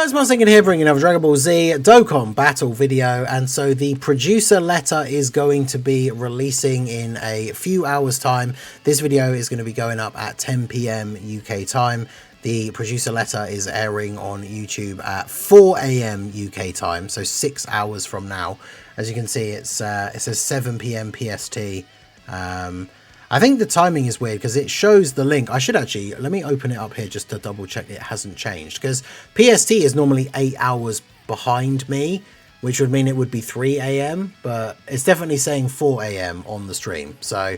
Guys, Mustang here bringing another Dragon Ball Z Dokkan battle video, and so the producer letter is going to be releasing in a few hours time. This video is going to be going up at 10 PM UK time. The producer letter is airing on YouTube at 4 AM UK time, so 6 hours from now. As you can see, it says 7 PM PST. I think the timing is weird because it shows the link. I should actually, let me open it up here just to double check it hasn't changed, because PST is normally 8 hours behind me, which would mean it would be 3 AM, but it's definitely saying 4 AM on the stream. So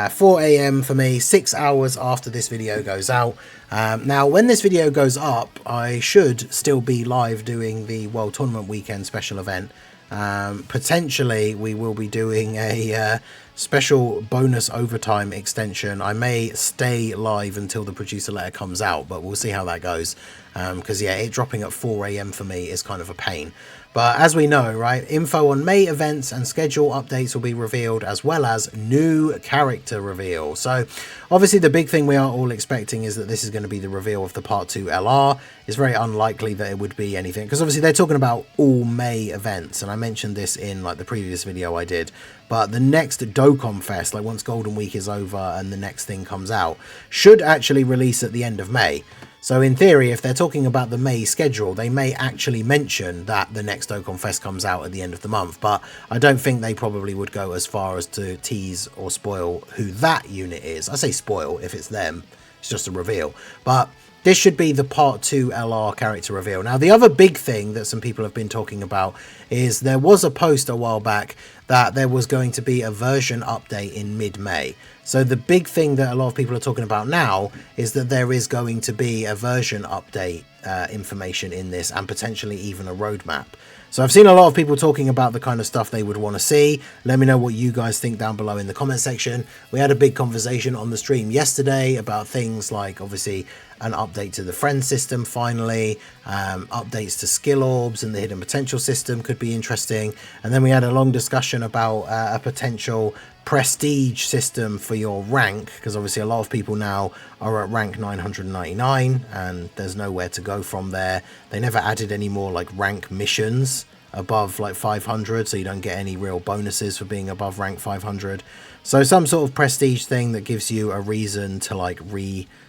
4 AM for me, 6 hours after this video goes out. Now, when this video goes up, I should still be live doing the World Tournament Weekend special event. Potentially we will be doing a special bonus overtime extension. I may stay live until the producer letter comes out, but we'll see how that goes, because yeah, it dropping at 4 AM for me is kind of a pain. But as we know, right, info on May events and schedule updates will be revealed, as well as new character reveal. So obviously the big thing we are all expecting is that this is going to be the reveal of the Part 2 LR. It's very unlikely that it would be anything, because obviously they're talking about all May events, and I mentioned this in like the previous video I did. But the next Dokkan Fest, like once Golden Week is over and the next thing comes out, should actually release at the end of May. So in theory, if they're talking about the May schedule, they may actually mention that the next Dokkan Fest comes out at the end of the month. But I don't think they probably would go as far as to tease or spoil who that unit is. I say spoil, if it's them, it's just a reveal. But this should be the Part 2 LR character reveal. Now, the other big thing that some people have been talking about is there was a post a while back that there was going to be a version update in mid-May. So the big thing that a lot of people are talking about now is that there is going to be a version update information in this, and potentially even a roadmap. So I've seen a lot of people talking about the kind of stuff they would want to see. Let me know what you guys think down below in the comment section. We had a big conversation on the stream yesterday about things like, obviously, an update to the friend system finally, updates to skill orbs and the hidden potential system could be interesting. And then we had a long discussion about a potential prestige system for your rank, because obviously a lot of people now are at rank 999 and there's nowhere to go from there. They never added any more like rank missions above like 500, so you don't get any real bonuses for being above rank 500. So some sort of prestige thing that gives you a reason to like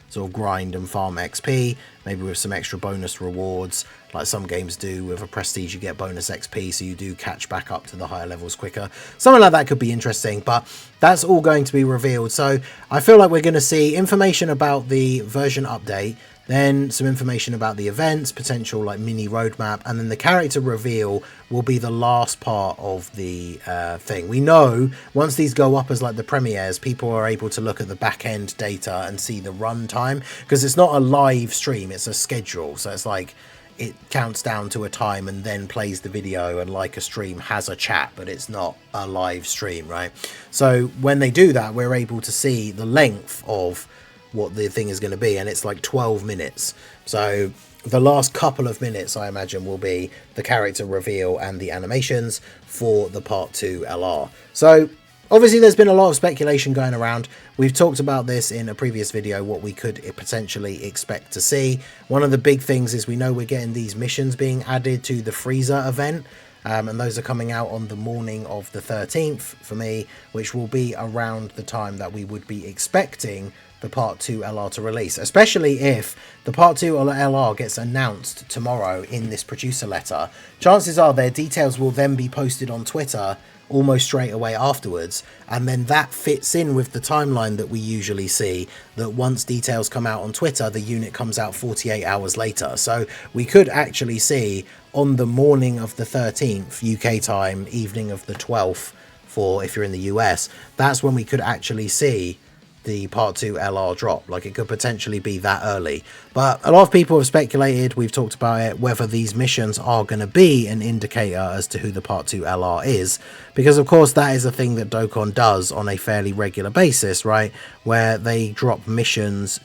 sort of grind and farm XP, maybe with some extra bonus rewards like some games do. With a prestige you get bonus XP, so you do catch back up to the higher levels quicker. Something like that could be interesting, but that's all going to be revealed. So I feel like we're going to see information about the version update, then some information about the events, potential like mini roadmap, and then the character reveal will be the last part of the thing. We know once these go up as like the premieres, people are able to look at the back end data and see the run time, because it's not a live stream, it's a schedule. So it's like it counts down to a time and then plays the video, and like a stream has a chat, but it's not a live stream, right? So when they do that, we're able to see the length of what the thing is going to be, and it's like 12 minutes. So the last couple of minutes, I imagine, will be the character reveal and the animations for the Part 2 LR. So obviously there's been a lot of speculation going around. We've talked about this in a previous video, what we could potentially expect to see. One of the big things is we know we're getting these missions being added to the Frieza event. And those are coming out on the morning of the 13th for me, which will be around the time that we would be expecting the Part 2 LR to release, especially if the Part 2 LR gets announced tomorrow in this producer letter. Chances are their details will then be posted on Twitter almost straight away afterwards, and then that fits in with the timeline that we usually see, that once details come out on Twitter, the unit comes out 48 hours later. So we could actually see on the morning of the 13th UK time, evening of the 12th for if you're in the US, that's when we could actually see the Part 2 LR drop. Like, it could potentially be that early. But a lot of people have speculated, we've talked about it, whether these missions are going to be an indicator as to who the Part 2 LR is, because of course that is a thing that Dokkan does on a fairly regular basis, right, where they drop missions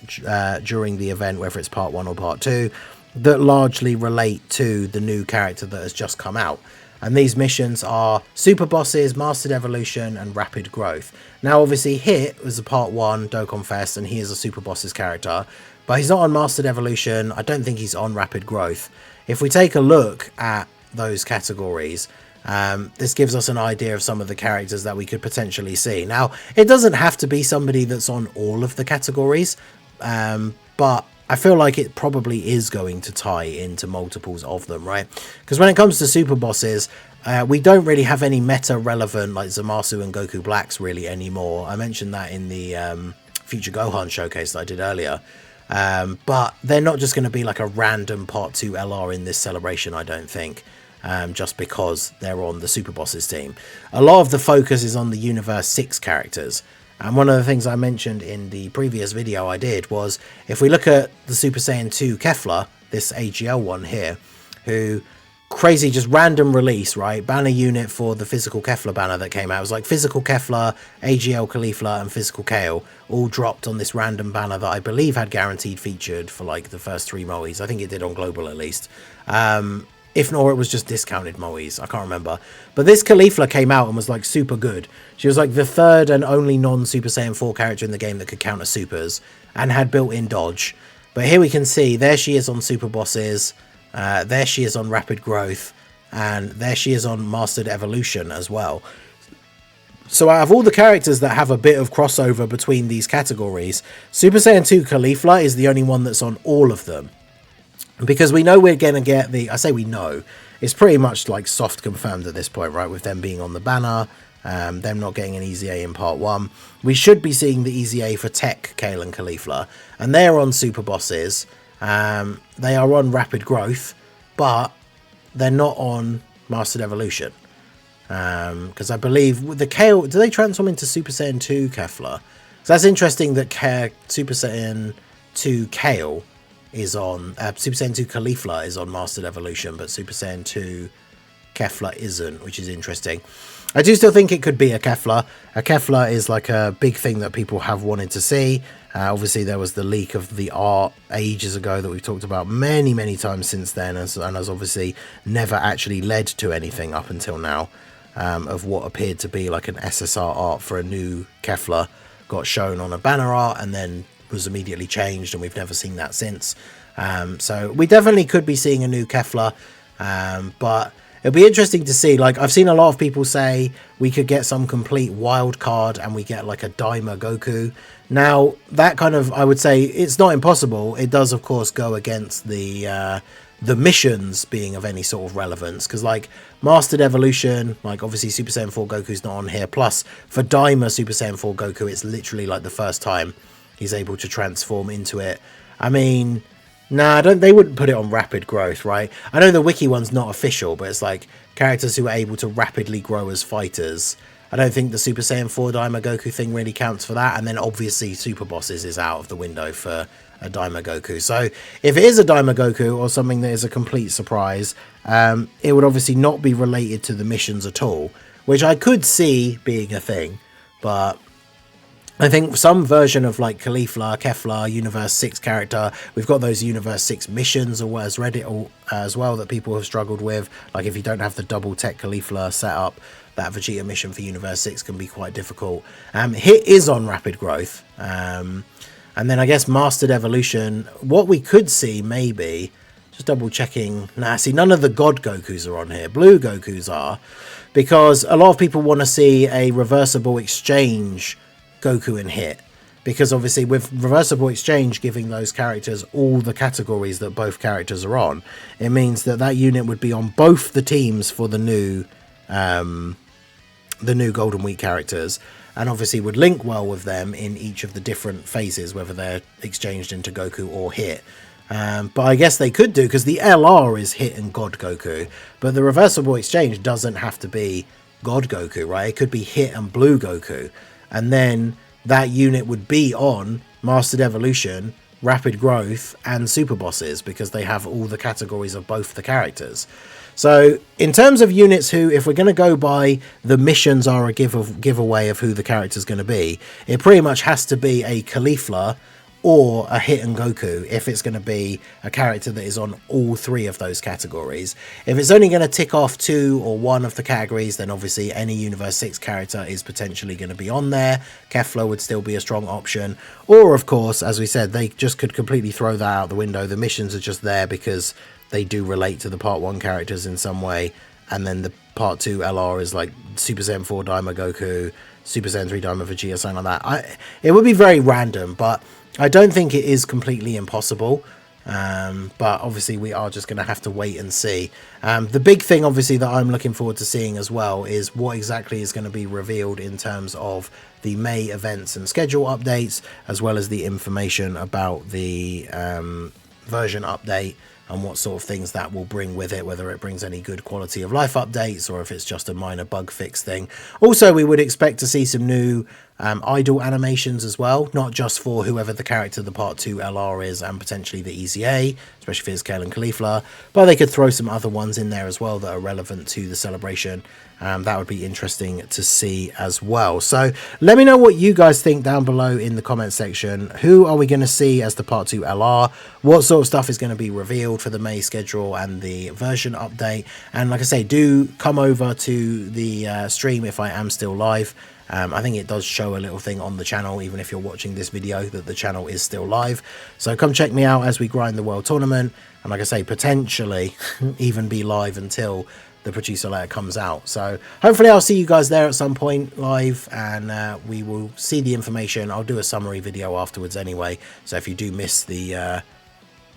during the event, whether it's Part 1 or Part 2, that largely relate to the new character that has just come out. And these missions are Super Bosses, Mastered Evolution, and Rapid Growth. Now, obviously, Hit was a Part 1 Dokkan Fest, and he is a Super Bosses character. but he's not on Mastered Evolution. I don't think he's on Rapid Growth. If we take a look at those categories, this gives us an idea of some of the characters that we could potentially see. Now, it doesn't have to be somebody that's on all of the categories, but I feel like it probably is going to tie into multiples of them, right? Because when it comes to super bosses, we don't really have any meta relevant like Zamasu and Goku Blacks really anymore. I mentioned that in the Future Gohan showcase that I did earlier. But they're not just going to be like a random Part 2 LR in this celebration, I don't think. Just because they're on the Super Bosses team. A lot of the focus is on the Universe 6 characters. And one of the things I mentioned in the previous video I did was, if we look at the Super Saiyan 2 Kefla, this AGL one here, who crazy just random release, right? Banner unit for the physical Kefla banner that came out. It was like physical Kefla, AGL Caulifla and physical Kale all dropped on this random banner that I believe had guaranteed featured for like the first 3 Moes. I think it did on global at least. If not, it was just discounted Moes. I can't remember. But this Caulifla came out and was like super good. She was like the 3rd and only non-Super Saiyan 4 character in the game that could counter supers and had built-in dodge. But here we can see, there she is on Super Bosses. There she is on Rapid Growth. And there she is on Mastered Evolution as well. So out of all the characters that have a bit of crossover between these categories, Super Saiyan 2 Caulifla is the only one that's on all of them. Because we know we're going to get the... I say we know. It's pretty much like soft confirmed at this point, right? With them being on the banner, them not getting an Easy A in Part 1. We should be seeing the Easy A for Tech, Kale and Caulifla. And they're on Super Bosses. They are on Rapid Growth. But they're not on Mastered Evolution. Because I believe... with the Kale... do they transform into Super Saiyan 2 Kefla? So that's interesting that Super Saiyan 2 Kale... is on Super Saiyan 2 Caulifla is on Mastered Evolution, but Super Saiyan 2 Kefla isn't, which is interesting. I do still think it could be a Kefla. A Kefla is like a big thing that people have wanted to see. Obviously, there was the leak of the art ages ago that we've talked about many times since then, and has obviously never actually led to anything up until now, of what appeared to be like an SSR art for a new Kefla got shown on a banner art and then was immediately changed, and we've never seen that since. So we definitely could be seeing a new Kefla, but it'll be interesting to see. Like, I've seen a lot of people say we could get some complete wild card and we get like a Daima Goku. Now that kind of, I would say it's not impossible. It does of course go against the missions being of any sort of relevance, because like Mastered Evolution, like obviously Super Saiyan 4 Goku's not on here, plus for Daima Super Saiyan 4 Goku it's literally like the first time he's able to transform into it. I mean, nah, they wouldn't put it on Rapid Growth, right? I know the wiki one's not official, but it's like characters who are able to rapidly grow as fighters. I don't think the Super Saiyan 4 Daima Goku thing really counts for that. And then obviously Super Bosses is out of the window for a Daima Goku. So if it is a Daima Goku or something that is a complete surprise, it would obviously not be related to the missions at all, which I could see being a thing, but I think some version of like Caulifla, Kefla, Universe 6 character, we've got those Universe 6 missions or as Reddit as well that people have struggled with. Like if you don't have the double tech Caulifla set up, that Vegeta mission for Universe 6 can be quite difficult. Hit is on Rapid Growth. And then I guess Mastered Evolution, what we could see maybe, just double checking, nah, see none of the God Gokus are on here. Blue Gokus are, because a lot of people want to see a reversible exchange Goku and Hit, because obviously with reversible exchange giving those characters all the categories that both characters are on, it means that that unit would be on both the teams for the new Golden Week characters, and obviously would link well with them in each of the different phases, whether they're exchanged into Goku or Hit. But I guess they could do, because the LR is Hit and God Goku, but the reversible exchange doesn't have to be God Goku, right? It could be Hit and Blue Goku. And then that unit would be on Mastered Evolution, Rapid Growth, and Super Bosses, because they have all the categories of both the characters. So in terms of units who, if we're going to go by the missions are a giveaway of who the character's going to be, it pretty much has to be a Caulifla or a hidden Goku if it's going to be a character that is on all three of those categories. If it's only going to tick off 2 or 1 of the categories, then obviously any Universe 6 character is potentially going to be on there. Kefla would still be a strong option. Or, of course, as we said, they just could completely throw that out the window. The missions are just there because they do relate to the Part 1 characters in some way. And then the Part 2 LR is like Super Saiyan 4 Daima Goku, Super Saiyan 3 Daima Vegeta, something like that. It would be very random, but I don't think it is completely impossible. But obviously we are just going to have to wait and see. The big thing obviously that I'm looking forward to seeing as well is what exactly is going to be revealed in terms of the May events and schedule updates, as well as the information about the version update and what sort of things that will bring with it, whether it brings any good quality of life updates or if it's just a minor bug fix thing. Also, we would expect to see some new idle animations as well, not just for whoever the character the Part 2 LR is and potentially the EZA, especially if it's Kale and Caulifla, but they could throw some other ones in there as well that are relevant to the celebration. That would be interesting to see as well. So let me know what you guys think down below in the comment section. Who are we going to see as the Part 2 LR? What sort of stuff is going to be revealed for the May schedule and the version update? And like I say, do come over to the stream if I am still live. I think it does show a little thing on the channel, even if you're watching this video, that the channel is still live. So come check me out as we grind the World Tournament. And like I say, potentially even be live until the producer letter comes out. So hopefully I'll see you guys there at some point live, and we will see the information. I'll do a summary video afterwards anyway. So if you do miss the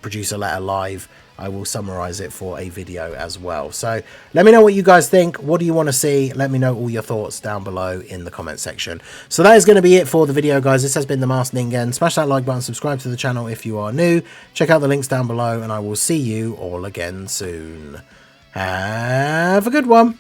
producer letter live, I will summarize it for a video as well. So let me know what you guys think. What do you want to see? Let me know all your thoughts down below in the comment section. So that is going to be it for the video, guys. This has been the Masked Ningen. Smash that like button, subscribe to the channel if you are new. Check out the links down below, and I will see you all again soon. Have a good one.